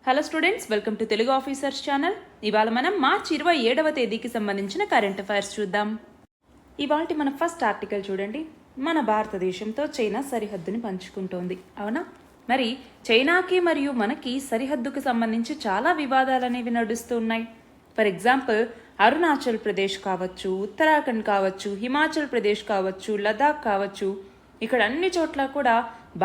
Hello students, welcome to Telugu officers channel. ఇవాళ మనం మార్చి 27వ తేదీకి సంబంధించిన కరెంట్ అఫైర్స్ చూద్దాం. ఇవాళ మన ఫస్ట్ ఆర్టికల్ చూడండి. మన భారతదేశంతో చైనా సరిహద్దుని పంచుకుంటోంది, అవునా? మరి చైనాకి మరియు మనకి సరిహద్దుకు సంబంధించి చాలా వివాదాలు అనేవి నడుస్తూ ఉన్నాయి. ఫర్ ఎగ్జాంపుల్, అరుణాచల్ ప్రదేశ్ కావచ్చు, ఉత్తరాఖండ్ కావచ్చు, హిమాచల్ ప్రదేశ్ కావచ్చు, లదాఖ్ కావచ్చు, ఇక్కడ అన్ని చోట్ల కూడా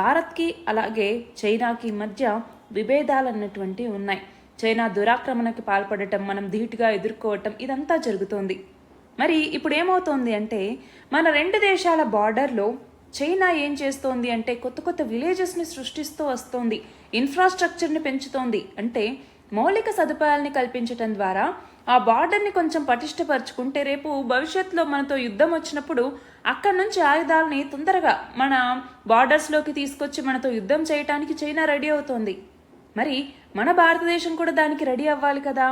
భారత్కి అలాగే చైనాకి మధ్య విభేదాలు అన్నటువంటివి ఉన్నాయి. చైనా దురాక్రమణకి పాల్పడటం, మనం ధీటుగా ఎదుర్కోవటం, ఇదంతా జరుగుతోంది. మరి ఇప్పుడు ఏమవుతోంది అంటే, మన రెండు దేశాల బార్డర్లో చైనా ఏం చేస్తోంది అంటే కొత్త కొత్త విలేజెస్ని సృష్టిస్తూ వస్తోంది, ఇన్ఫ్రాస్ట్రక్చర్ని పెంచుతోంది. అంటే మౌలిక సదుపాయాలని కల్పించటం ద్వారా ఆ బార్డర్ని కొంచెం పటిష్టపరుచుకుంటే రేపు భవిష్యత్తులో మనతో యుద్ధం వచ్చినప్పుడు అక్కడి నుంచి ఆయుధాలని తొందరగా మన బార్డర్స్లోకి తీసుకొచ్చి మనతో యుద్ధం చేయటానికి చైనా రెడీ అవుతోంది. మరి మన భారతదేశం కూడా దానికి రెడీ అవ్వాలి కదా.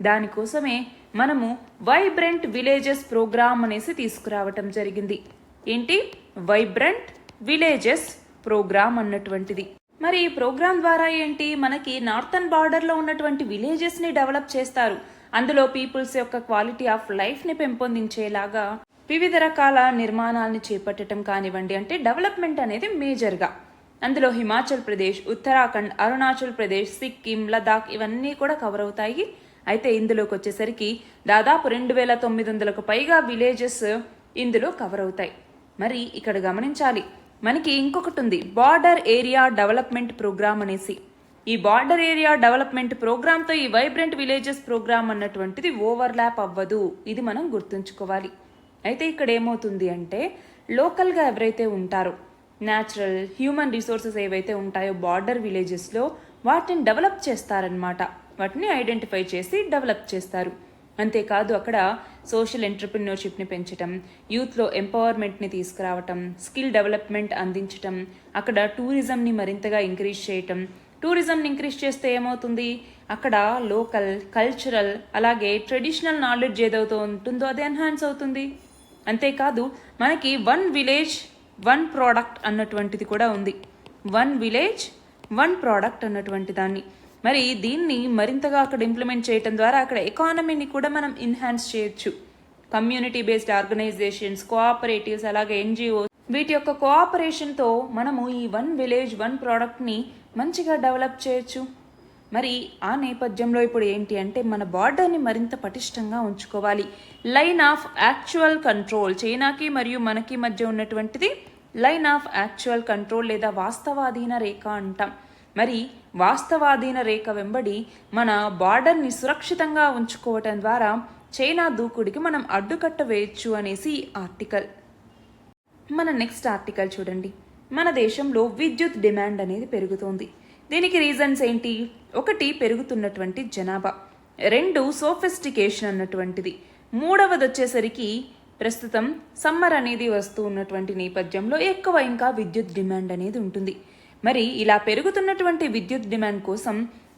దానికోసమే మనము వైబ్రెంట్ విలేజెస్ ప్రోగ్రామ్ అనేసి తీసుకురావటం జరిగింది. ఏంటి? వైబ్రెంట్ విలేజెస్ ప్రోగ్రామ్ అన్నటువంటిది. మరి ఈ ప్రోగ్రామ్ ద్వారా ఏంటి, మనకి నార్థన్ బార్డర్లో ఉన్నటువంటి విలేజెస్ని డెవలప్ చేస్తారు. అందులో పీపుల్స్ యొక్క క్వాలిటీ ఆఫ్ లైఫ్ని పెంపొందించేలాగా వివిధ రకాల నిర్మాణాలని చేపట్టడం కానివ్వండి, అంటే డెవలప్మెంట్ అనేది మేజర్గా. అందులో హిమాచల్ ప్రదేశ్, ఉత్తరాఖండ్, అరుణాచల్ ప్రదేశ్, సిక్కిం, లదాఖ్ ఇవన్నీ కూడా కవర్ అవుతాయి. అయితే ఇందులోకి వచ్చేసరికి దాదాపు 2900కు పైగా విలేజెస్ ఇందులో కవర్ అవుతాయి. మరి ఇక్కడ గమనించాలి, మనకి ఇంకొకటి ఉంది, బార్డర్ ఏరియా డెవలప్మెంట్ ప్రోగ్రామ్ అనేసి. ఈ బార్డర్ ఏరియా డెవలప్మెంట్ ప్రోగ్రామ్తో ఈ వైబ్రెంట్ విలేజెస్ ప్రోగ్రామ్ అన్నటువంటిది ఓవర్లాప్ అవ్వదు, ఇది మనం గుర్తుంచుకోవాలి. అయితే ఇక్కడ ఏమవుతుంది అంటే, లోకల్గా ఎవరైతే ఉంటారో న్యాచురల్ హ్యూమన్ రిసోర్సెస్ ఏవైతే ఉంటాయో బార్డర్ విలేజెస్లో వాటిని డెవలప్ చేస్తారనమాట. వాటిని ఐడెంటిఫై చేసి డెవలప్ చేస్తారు. అంతేకాదు అక్కడ సోషల్ ఎంటర్ప్రిన్యూర్షిప్ని పెంచటం, యూత్లో ఎంపవర్మెంట్ని తీసుకురావటం, స్కిల్ డెవలప్మెంట్ అందించటం, అక్కడ టూరిజంని మరింతగా ఇంక్రీజ్ చేయటం. టూరిజంని ఇంక్రీజ్ చేస్తే ఏమవుతుంది, అక్కడ లోకల్ కల్చరల్ అలాగే ట్రెడిషనల్ నాలెడ్జ్ ఏదైతే ఉంటుందో అది ఎన్హాన్స్ అవుతుంది. అంతేకాదు మనకి వన్ విలేజ్ వన్ ప్రోడక్ట్ అన్నటువంటిది కూడా ఉంది. వన్ విలేజ్ వన్ ప్రోడక్ట్ అన్నటువంటి దాన్ని, మరి దీన్ని మరింతగా అక్కడ ఇంప్లిమెంట్ చేయడం ద్వారా అక్కడ ఎకానమీని కూడా మనం ఎన్హాన్స్ చేయొచ్చు. కమ్యూనిటీ బేస్డ్ ఆర్గనైజేషన్స్, కోఆపరేటివ్స్ అలాగే ఎన్జిఓ వీటి యొక్క కోఆపరేషన్తో మనము ఈ వన్ విలేజ్ వన్ ప్రోడక్ట్ని మంచిగా డెవలప్ చేయొచ్చు. మరి ఆ నేపథ్యంలో ఇప్పుడు ఏంటి అంటే, మన బార్డర్ని మరింత పటిష్టంగా ఉంచుకోవాలి. లైన్ ఆఫ్ యాక్చువల్ కంట్రోల్, చైనాకి మరియు మనకి మధ్య ఉన్నటువంటిది లైన్ ఆఫ్ యాక్చువల్ కంట్రోల్ లేదా వాస్తవాధీన రేఖ అంటాం. మరి వాస్తవాధీన రేఖ వెంబడి మన బార్డర్ని సురక్షితంగా ఉంచుకోవటం ద్వారా చైనా దూకుడికి మనం అడ్డుకట్ట వేయచ్చు అనేసి ఆర్టికల్. మన నెక్స్ట్ ఆర్టికల్ చూడండి. మన దేశంలో విద్యుత్ డిమాండ్ అనేది పెరుగుతోంది. దీనికి రీజన్స్ ఏంటి? ఒకటి, పెరుగుతున్నటువంటి జనాభా. రెండు, సోఫిస్టికేషన్ అన్నటువంటిది. మూడవది వచ్చేసరికి ప్రస్తుతం సమ్మర్ అనేది వస్తూ ఉన్నటువంటి నేపథ్యంలో ఎక్కువ ఇంకా విద్యుత్ డిమాండ్ అనేది ఉంటుంది. మరి ఇలా పెరుగుతున్నటువంటి విద్యుత్ డిమాండ్ కోసం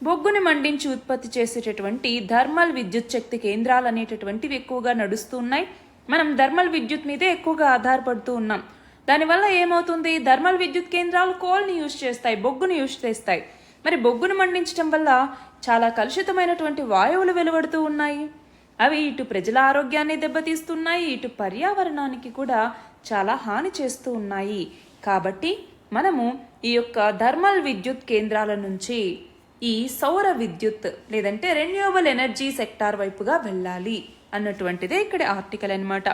బొగ్గుని మండించి ఉత్పత్తి చేసేటటువంటి థర్మల్ విద్యుత్ శక్తి కేంద్రాలు అనేటటువంటివి ఎక్కువగా నడుస్తూ ఉన్నాయి. మనం థర్మల్ విద్యుత్ మీదే ఎక్కువగా ఆధారపడుతూ ఉన్నాం. దానివల్ల ఏమవుతుంది, థర్మల్ విద్యుత్ కేంద్రాలు కోల్ని యూజ్ చేస్తాయి, బొగ్గును యూజ్ చేస్తాయి. మరి బొగ్గును మండించడం వల్ల చాలా కలుషితమైనటువంటి వాయువులు వెలువడుతూ ఉన్నాయి. అవి ఇటు ప్రజల ఆరోగ్యాన్ని దెబ్బతీస్తున్నాయి, ఇటు పర్యావరణానికి కూడా చాలా హాని చేస్తూ ఉన్నాయి. కాబట్టి మనము ఈ యొక్క థర్మల్ విద్యుత్ కేంద్రాల నుంచి ఈ సౌర విద్యుత్ లేదంటే రెన్యూవబుల్ ఎనర్జీ సెక్టార్ వైపుగా వెళ్ళాలి అన్నటువంటిదే ఇక్కడ ఆర్టికల్ అనమాట.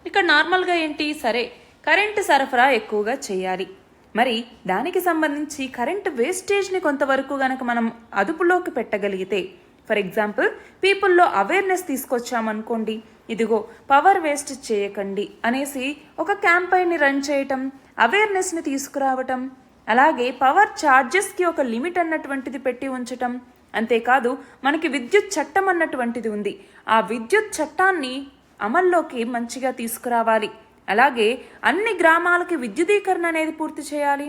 ఇక్కడ నార్మల్గా ఏంటి, సరే కరెంటు సరఫరా ఎక్కువగా చేయాలి. మరి దానికి సంబంధించి కరెంటు వేస్టేజ్ని కొంతవరకు గనక మనం అదుపులోకి పెట్టగలిగితే, ఫర్ ఎగ్జాంపుల్ పీపుల్లో అవేర్నెస్ తీసుకొచ్చామనుకోండి, ఇదిగో పవర్ వేస్ట్ చేయకండి అనేసి ఒక క్యాంపెయిన్ని రన్ చేయటం, అవేర్నెస్ని తీసుకురావటం, అలాగే పవర్ ఛార్జెస్కి ఒక లిమిట్ అన్నటువంటిది పెట్టి ఉంచటం. అంతేకాదు మనకి విద్యుత్ చట్టం అన్నటువంటిది ఉంది, ఆ విద్యుత్ చట్టాన్ని అమల్లోకి మంచిగా తీసుకురావాలి. అలాగే అన్ని గ్రామాలకి విద్యుదీకరణ అనేది పూర్తి చేయాలి.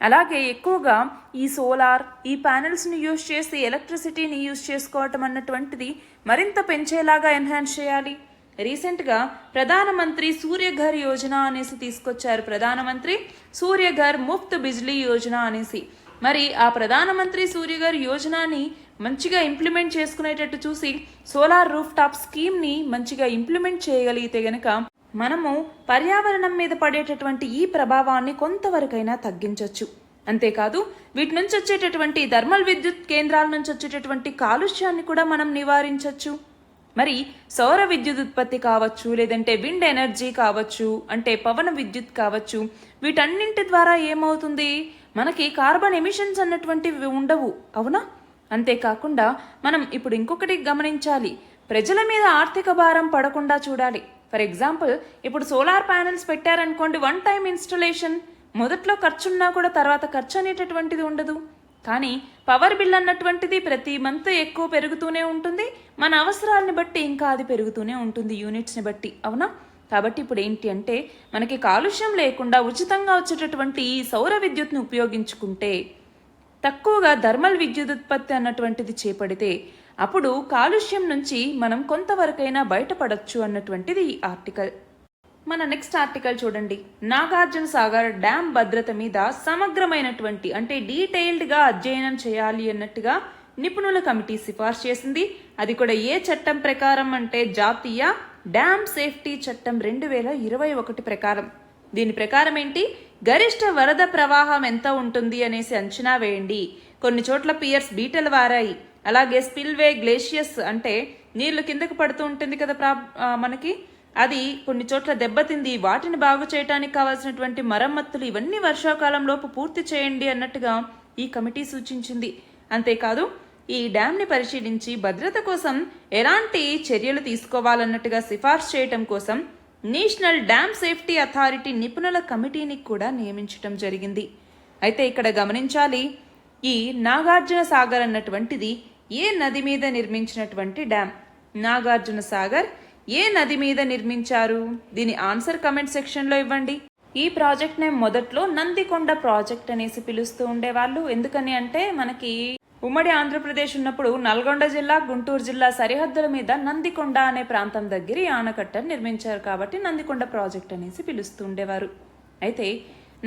అలాగే ఎక్కువగా ఈ సోలార్, ఈ ప్యానెల్స్ని యూజ్ చేసి ఎలక్ట్రిసిటీని యూజ్ చేసుకోవటం అన్నటువంటిది మరింత పెంచేలాగా ఎన్హాన్స్ చేయాలి. రీసెంట్గా ప్రధానమంత్రి సూర్యఘర్ యోజన అనేసి తీసుకొచ్చారు. ప్రధానమంత్రి సూర్యఘర్ ముఫ్త్ బిజ్లీ యోజన అనేసి మరి ఆ ప్రధానమంత్రి సూర్య గారి యోజనని మంచిగా ఇంప్లిమెంట్ చేసుకునేటట్టు చూసి సోలార్ రూఫ్ టాప్ స్కీమ్ని మంచిగా ఇంప్లిమెంట్ చేయగలిగితే గనక మనము పర్యావరణం మీద పడేటటువంటి ఈ ప్రభావాన్ని కొంతవరకైనా తగ్గించవచ్చు. అంతేకాదు వీటి నుంచి వచ్చేటటువంటి థర్మల్ విద్యుత్ కేంద్రాల నుంచి వచ్చేటటువంటి కాలుష్యాన్ని కూడా మనం నివారించవచ్చు. మరి సౌర విద్యుత్ ఉత్పత్తి కావచ్చు, లేదంటే విండ్ ఎనర్జీ కావచ్చు, అంటే పవన విద్యుత్ కావచ్చు, వీటన్నింటి ద్వారా ఏమవుతుంది, మనకి కార్బన్ ఎమిషన్స్ అన్నటువంటివి ఉండవు, అవునా? అంతేకాకుండా మనం ఇప్పుడు ఇంకొకటి గమనించాలి, ప్రజల మీద ఆర్థిక భారం పడకుండా చూడాలి. ఫర్ ఎగ్జాంపుల్, ఇప్పుడు సోలార్ ప్యానెల్స్ పెట్టారనుకోండి, వన్ టైం ఇన్స్టలేషన్, మొదట్లో ఖర్చున్నా కూడా తర్వాత ఖర్చు అనేటటువంటిది ఉండదు. కానీ పవర్ బిల్ అన్నటువంటిది ప్రతి మంత్ ఎక్కువ పెరుగుతూనే ఉంటుంది, మన అవసరాలని బట్టి ఇంకా అది పెరుగుతూనే ఉంటుంది, యూనిట్స్ని బట్టి, అవునా? కాబట్టి ఇప్పుడు ఏంటి అంటే, మనకి కాలుష్యం లేకుండా ఉచితంగా వచ్చేటటువంటి ఈ సౌర విద్యుత్ను ఉపయోగించుకుంటే, తక్కువగా థర్మల్ విద్యుత్ ఉత్పత్తి అన్నటువంటిది చేపడితే అప్పుడు కాలుష్యం నుంచి మనం కొంతవరకైనా బయటపడచ్చు అన్నటువంటిది ఈ ఆర్టికల్. మన నెక్స్ట్ ఆర్టికల్ చూడండి. నాగార్జున సాగర్ డ్యామ్ భద్రత మీద సమగ్రమైనటువంటి అంటే డీటెయిల్డ్గా అధ్యయనం చేయాలి అన్నట్టుగా నిపుణుల కమిటీ సిఫార్సు చేసింది. అది కూడా ఏ చట్టం ప్రకారం అంటే జాతీయ డ్యామ్ సేఫ్టీ చట్టం 2021 ప్రకారం. దీని ప్రకారం ఏంటి, గరిష్ట వరద ప్రవాహం ఎంత ఉంటుంది అనేసి అంచనా వేయండి. కొన్ని చోట్ల పియర్స్ బీటలు వారాయి, అలాగే స్పిల్వే గ్లేషియస్ అంటే నీళ్లు కిందకు పడుతూ ఉంటుంది కదా మనకి, అది కొన్ని చోట్ల దెబ్బతింది. వాటిని బాగు చేయడానికి కావాల్సినటువంటి మరమ్మతులు ఇవన్నీ వర్షాకాలంలోపు పూర్తి చేయండి అన్నట్టుగా ఈ కమిటీ సూచించింది. అంతేకాదు ఈ డ్యామ్ని పరిశీలించి భద్రత కోసం ఎలాంటి చర్యలు తీసుకోవాలన్నట్టుగా సిఫార్సు చేయటం కోసం నేషనల్ డ్యామ్ సేఫ్టీ అథారిటీ నిపుణుల కమిటీని కూడా నియమించడం జరిగింది. అయితే ఇక్కడ గమనించాలి, ఈ నాగార్జున సాగర్ అన్నటువంటిది ఏ నది మీద నిర్మించినటువంటి డ్యామ్? నాగార్జున సాగర్ ఏ నది మీద నిర్మించారు? దీని ఆన్సర్ కమెంట్ సెక్షన్లో ఇవ్వండి. ఈ ప్రాజెక్ట్ నేమ్ మొదట్లో నందికొండ ప్రాజెక్ట్ అనేసి పిలుస్తూ ఉండేవాళ్ళు. ఎందుకని అంటే మనకి ఉమ్మడి ఆంధ్రప్రదేశ్ ఉన్నప్పుడు నల్గొండ జిల్లా, గుంటూరు జిల్లా సరిహద్దుల మీద నందికొండ అనే ప్రాంతం దగ్గర ఆనకట్టను నిర్మించారు కాబట్టి నందికొండ ప్రాజెక్ట్ అనేసి పిలుస్తూ ఉండేవారు. అయితే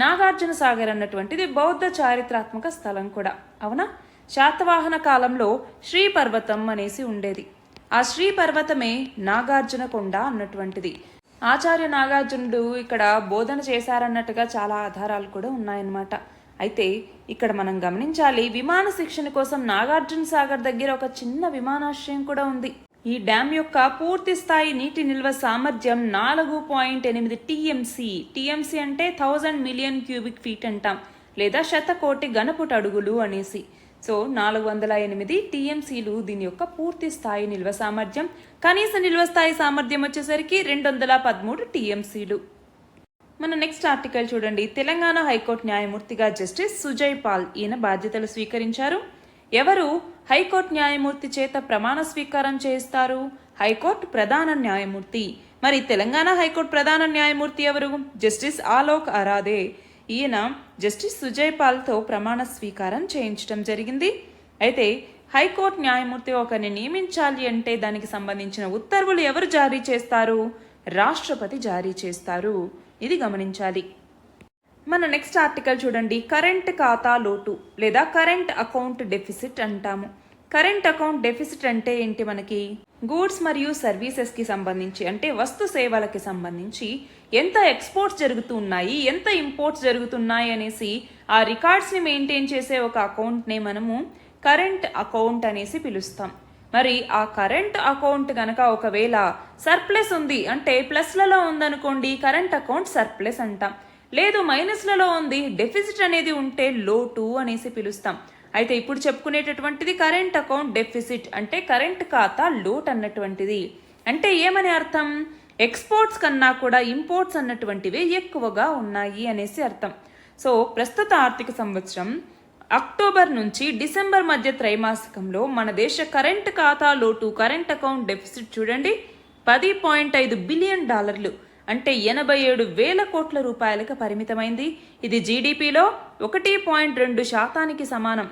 నాగార్జున సాగర్ అన్నటువంటిది బౌద్ధ చారిత్రాత్మక స్థలం కూడా, అవునా? శాతవాహన కాలంలో శ్రీ పర్వతం అనేసి ఉండేది. ఆ శ్రీ పర్వతమే నాగార్జున కొండ అన్నటువంటిది. ఆచార్య నాగార్జునుడు ఇక్కడ బోధన చేశారన్నట్టుగా చాలా ఆధారాలు కూడా ఉన్నాయన్నమాట. అయితే ఇక్కడ మనం గమనించాలి, విమాన శిక్షణ కోసం నాగార్జున సాగర్ దగ్గర ఒక చిన్న విమానాశ్రయం కూడా ఉంది. ఈ డ్యామ్ యొక్క పూర్తి స్థాయి నీటి నిల్వ సామర్థ్యం 4.8 టీఎంసీ. టీఎంసీ అంటే 1000 మిలియన్ క్యూబిక్ ఫీట్ అంటాం, లేదా శతకోటి ఘనపుట అడుగులు అనేసి. సో 408 టీఎంసీలు దీని యొక్క పూర్తి స్థాయి నిల్వ సామర్థ్యం. కనీస నిల్వ స్థాయి సామర్థ్యం వచ్చేసరికి 213 టీఎంసీలు. మన నెక్స్ట్ ఆర్టికల్ చూడండి. తెలంగాణ హైకోర్టు న్యాయమూర్తిగా జస్టిస్ సుజయ్ పాల్ ఈయన బాధ్యతలు స్వీకరించారు. ఎవరు హైకోర్టు న్యాయమూర్తి చేత ప్రమాణ స్వీకారం చేస్తారు? హైకోర్టు ప్రధాన న్యాయమూర్తి. మరి తెలంగాణ హైకోర్టు ప్రధాన న్యాయమూర్తి ఎవరు? జస్టిస్ ఆలోక్ అరాదే. ఈయన జస్టిస్ సుజయ్ పాల్తో ప్రమాణ స్వీకారం చేయించడం జరిగింది. అయితే హైకోర్టు న్యాయమూర్తి ఒకరిని నియమించాలి అంటే దానికి సంబంధించిన ఉత్తర్వులు ఎవరు జారీ చేస్తారు? రాష్ట్రపతి జారీ చేస్తారు. ఇది గమనించాలి. మన నెక్స్ట్ ఆర్టికల్ చూడండి. కరెంట్ ఖాతా లోటు లేదా కరెంట్ అకౌంట్ డెఫిసిట్ అంటాము. కరెంట్ అకౌంట్ డెఫిసిట్ అంటే ఏంటి? మనకి గూడ్స్ మరియు సర్వీసెస్కి సంబంధించి అంటే వస్తు సేవలకి సంబంధించి ఎంత ఎక్స్పోర్ట్స్ జరుగుతున్నాయి, ఎంత ఇంపోర్ట్స్ జరుగుతున్నాయి అనేసి ఆ రికార్డ్స్ని మెయింటైన్ చేసే ఒక అకౌంట్ని మనము కరెంట్ అకౌంట్ అనేసి పిలుస్తాం. మరి ఆ కరెంట్ అకౌంట్ కనుక ఒకవేళ సర్ప్లస్ ఉంది అంటే ప్లస్లలో ఉందనుకోండి, కరెంట్ అకౌంట్ సర్ప్లస్ అంటాం. లేదు మైనస్లలో ఉంది, డెఫిసిట్ అనేది ఉంటే లోటు అనేసి పిలుస్తాం. అయితే ఇప్పుడు చెప్పుకునేటటువంటిది కరెంట్ అకౌంట్ డెఫిసిట్ అంటే కరెంట్ ఖాతా లోట్ అన్నటువంటిది. అంటే ఏమని అర్థం? ఎక్స్పోర్ట్స్ కన్నా కూడా ఇంపోర్ట్స్ అన్నటువంటివి ఎక్కువగా ఉన్నాయి అనేసి అర్థం. సో ప్రస్తుత ఆర్థిక సంవత్సరం అక్టోబర్ నుంచి డిసెంబర్ మధ్య త్రైమాసికంలో మన దేశ కరెంట్ ఖాతా లోటు కరెంట్ అకౌంట్ డెఫిసిట్ చూడండి $10.5 బిలియన్ అంటే 87,000 కోట్ల రూపాయలకు పరిమితమైంది. ఇది జీడిపిలో 1.2% సమానం.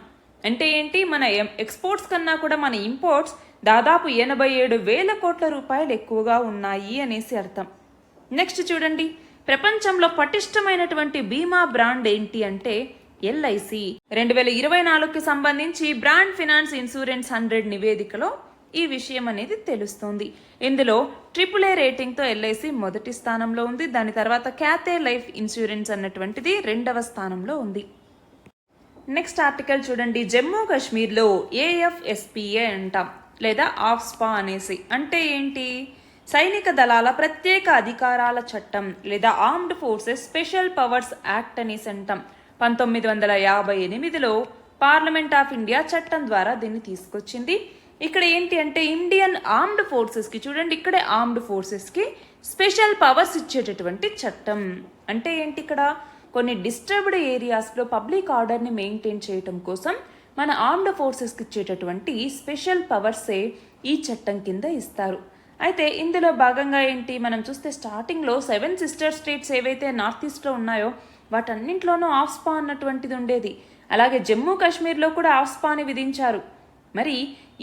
అంటే ఏంటి? మన ఎక్స్పోర్ట్స్ కన్నా కూడా మన ఇంపోర్ట్స్ దాదాపు 87,000 కోట్ల రూపాయలు ఎక్కువగా ఉన్నాయి అనేసి అర్థం. నెక్స్ట్ చూడండి. ప్రపంచంలో పటిష్టమైనటువంటి బీమా బ్రాండ్ ఏంటి అంటే ఎల్ఐసి 2024కి సంబంధించి బ్రాండ్ ఫినాన్స్ ఇన్సూరెన్స్ 100 నివేదికలో ఈ విషయం అనేది తెలుస్తోంది. ఇందులో AAA రేటింగ్తో ఎల్ఐసి మొదటి స్థానంలో ఉంది. దాని తర్వాత క్యాథే లైఫ్ ఇన్సూరెన్స్ అన్నటువంటిది 2వ స్థానంలో ఉంది. నెక్స్ట్ ఆర్టికల్ చూడండి. జమ్మూ కాశ్మీర్లో AFSPA అంటాం లేదా ఆఫ్స్పా అనేసి అంటే ఏంటి? సైనిక దళాల ప్రత్యేక అధికారాల చట్టం లేదా armed forces special powers act అనేసి అంటాం. 1958లో పార్లమెంట్ ఆఫ్ ఇండియా చట్టం ద్వారా దీన్ని తీసుకొచ్చింది. ఇక్కడ ఏంటి అంటే ఇండియన్ ఆర్మ్డ్ ఫోర్సెస్కి చూడండి, ఇక్కడే ఆర్మ్డ్ ఫోర్సెస్కి స్పెషల్ పవర్స్ ఇచ్చేటటువంటి చట్టం. అంటే ఏంటి? ఇక్కడ కొన్ని డిస్టర్బ్డ్ ఏరియాస్లో పబ్లిక్ ఆర్డర్ని మెయింటైన్ చేయటం కోసం మన ఆర్మ్డ్ ఫోర్సెస్కి ఇచ్చేటటువంటి స్పెషల్ పవర్సే ఈ చట్టం కింద ఇస్తారు. అయితే ఇందులో భాగంగా ఏంటి మనం చూస్తే స్టార్టింగ్లో 7 సిస్టర్ స్టేట్స్ ఏవైతే నార్త్ ఈస్ట్లో ఉన్నాయో వాటన్నింటిలోనూ ఆఫ్స్పా అన్నటువంటిది ఉండేది. అలాగే జమ్మూ కాశ్మీర్లో కూడా ఆఫ్స్పాని విధించారు. మరి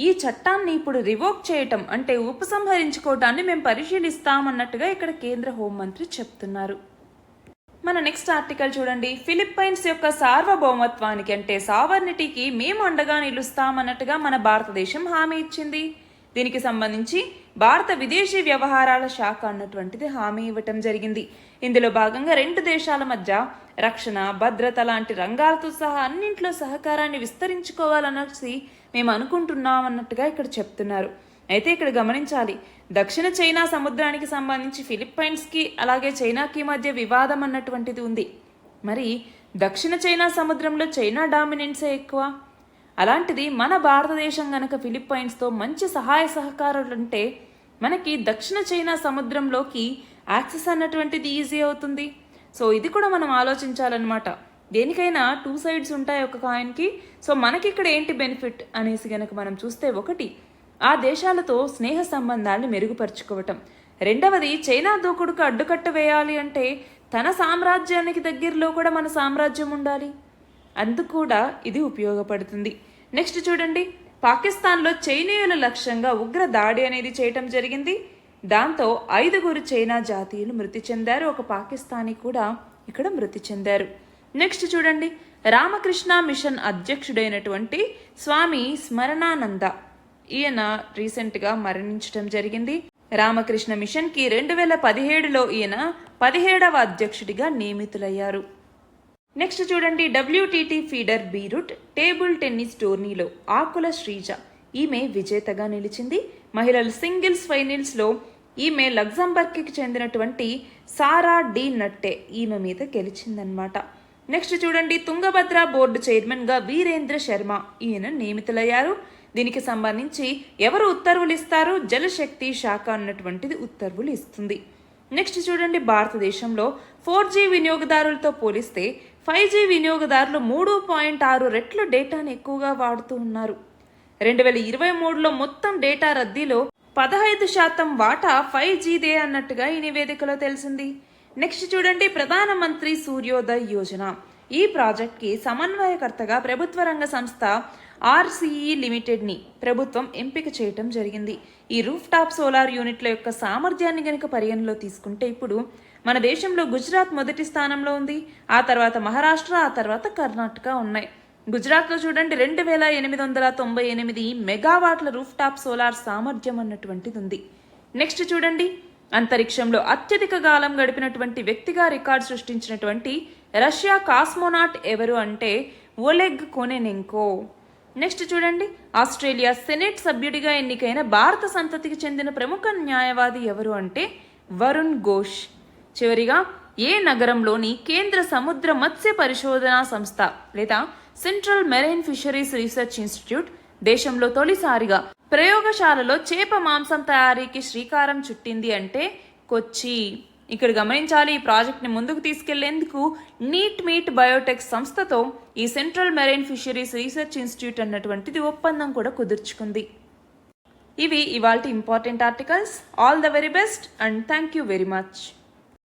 ఈ చట్టాన్ని ఇప్పుడు రివోక్ చేయటం అంటే ఉపసంహరించుకోవటాన్ని మేము పరిశీలిస్తామన్నట్టుగా ఇక్కడ కేంద్ర హోంమంత్రి చెప్తున్నారు. మన నెక్స్ట్ ఆర్టికల్ చూడండి. ఫిలిప్పైన్స్ యొక్క సార్వభౌమత్వానికి అంటే సావర్నిటీకి మేము అండగా నిలుస్తామన్నట్టుగా మన భారతదేశం హామీ ఇచ్చింది. దీనికి సంబంధించి భారత విదేశీ వ్యవహారాల శాఖ అన్నటువంటిది హామీ ఇవ్వటం జరిగింది. ఇందులో భాగంగా 2 దేశాల మధ్య రక్షణ, భద్రత లాంటి రంగాలతో సహా అన్నింట్లో సహకారాన్ని విస్తరించుకోవాలనేసి మేము అనుకుంటున్నాం అన్నట్టుగా ఇక్కడ చెప్తున్నారు. అయితే ఇక్కడ గమనించాలి, దక్షిణ చైనా సముద్రానికి సంబంధించి ఫిలిప్పైన్స్కి అలాగే చైనాకి మధ్య వివాదం అన్నటువంటిది ఉంది. మరి దక్షిణ చైనా సముద్రంలో చైనా డామినెన్సే ఎక్కువ. అలాంటిది మన భారతదేశం గనక ఫిలిప్పైన్స్తో మంచి సహాయ సహకారాలుంటే మనకి దక్షిణ చైనా సముద్రంలోకి యాక్సెస్ అన్నటువంటిది ఈజీ అవుతుంది. సో ఇది కూడా మనం ఆలోచించాలన్నమాట. దేనికైనా 2 సైడ్స్ ఉంటాయి ఒక కాయిన్కి. సో మనకి ఇక్కడ ఏంటి బెనిఫిట్ అనేసి గనక మనం చూస్తే, ఒకటి ఆ దేశాలతో స్నేహ సంబంధాలను మెరుగుపరుచుకోవటం, రెండవది చైనా దూకుడుకు అడ్డుకట్ట వేయాలి అంటే తన సామ్రాజ్యానికి దగ్గరలో కూడా మన సామ్రాజ్యం ఉండాలి, అందుకు కూడా ఇది ఉపయోగపడుతుంది. నెక్స్ట్ చూడండి, పాకిస్తాన్లో చైనీయుల లక్ష్యంగా ఉగ్ర దాడి అనేది చేయటం జరిగింది. దాంతో 5 చైనా జాతీయులు మృతి చెందారు. ఒక పాకిస్తానీ కూడా ఇక్కడ మృతి చెందారు. నెక్స్ట్ చూడండి, రామకృష్ణ మిషన్ అధ్యక్షుడైనటువంటి స్వామి స్మరణానంద ఈయన రీసెంట్గా మరణించడం జరిగింది. రామకృష్ణ మిషన్కి 2017లో ఈయన 17వ అధ్యక్షుడిగా నియమితులయ్యారు. నెక్స్ట్ చూడండి, WTT feeder Beirut table tennis టోర్నీలో ఆకుల శ్రీజ ఈమె విజేతగా నిలిచింది. మహిళల సింగిల్స్ ఫైనల్స్లో ఈమె లగ్జంబర్గ్కి చెందినటువంటి సారా డి నట్టే ఈమె మీద గెలిచిందనమాట. నెక్స్ట్ చూడండి, తుంగభద్ర బోర్డు చైర్మన్గా వీరేంద్ర శర్మ ఈయన నియమితులయ్యారు. దీనికి సంబంధించి ఎవరు ఉత్తర్వులు ఇస్తారు? జలశక్తి శాఖ అన్నటువంటిది ఉత్తర్వులు ఇస్తుంది. నెక్స్ట్ చూడండి, భారతదేశంలో 4G వినియోగదారులతో పోలిస్తే 5G వినియోగదారులు 3.6 రెట్లు డేటాను ఎక్కువగా వాడుతూ ఉన్నారు. 2023లో మొత్తం డేటా రద్దీలో 15% వాటా 5Gదే అన్నట్టుగా ఈ నివేదికలో తెలిసింది. నెక్స్ట్ చూడండి, ప్రధానమంత్రి సూర్యోదయ్ యోజన ఈ ప్రాజెక్ట్కి సమన్వయకర్తగా ప్రభుత్వ రంగ సంస్థ RCE లిమిటెడ్ని ప్రభుత్వం ఎంపిక చేయటం జరిగింది. ఈ రూఫ్ టాప్ సోలార్ యూనిట్ల యొక్క సామర్థ్యాన్ని గనుక పరిగణలో తీసుకుంటే ఇప్పుడు మన దేశంలో గుజరాత్ మొదటి స్థానంలో ఉంది. ఆ తర్వాత మహారాష్ట్ర, ఆ తర్వాత కర్ణాటక ఉన్నాయి. గుజరాత్లో చూడండి 2898 మెగావాట్ల రూఫ్ టాప్ సోలార్ సామర్థ్యం అన్నటువంటిది ఉంది. నెక్స్ట్ చూడండి, అంతరిక్షంలో అత్యధిక కాలం గడిపినటువంటి వ్యక్తిగా రికార్డు సృష్టించినటువంటి రష్యా కాస్మోనాట్ ఎవరు అంటే ఓలెగ్ కొనెనెంకో. నెక్స్ట్ చూడండి, ఆస్ట్రేలియా సెనెట్ సభ్యుడిగా ఎన్నికైన భారత సంతతికి చెందిన ప్రముఖ న్యాయవాది ఎవరు అంటే వరుణ్ ఘోష్. చివరిగా, ఏ నగరంలోని కేంద్ర సముద్ర మత్స్య పరిశోధనా సంస్థ లేదా central marine fisheries research institute దేశంలో తొలిసారిగా ప్రయోగశాలలో చేప మాంసం తయారీకి శ్రీకారం చుట్టింది అంటే కొచ్చి. ఇక్కడ గమనించాలి, ఈ ప్రాజెక్ట్ని ముందుకు తీసుకెళ్లేందుకు నీట్ మీట్ బయోటెక్ సంస్థతో ఈ central marine fisheries research institute అన్నటువంటిది ఒప్పందం కూడా కుదుర్చుకుంది. ఇవి ఇవాల్టి important articles. All the very best and thank you very much.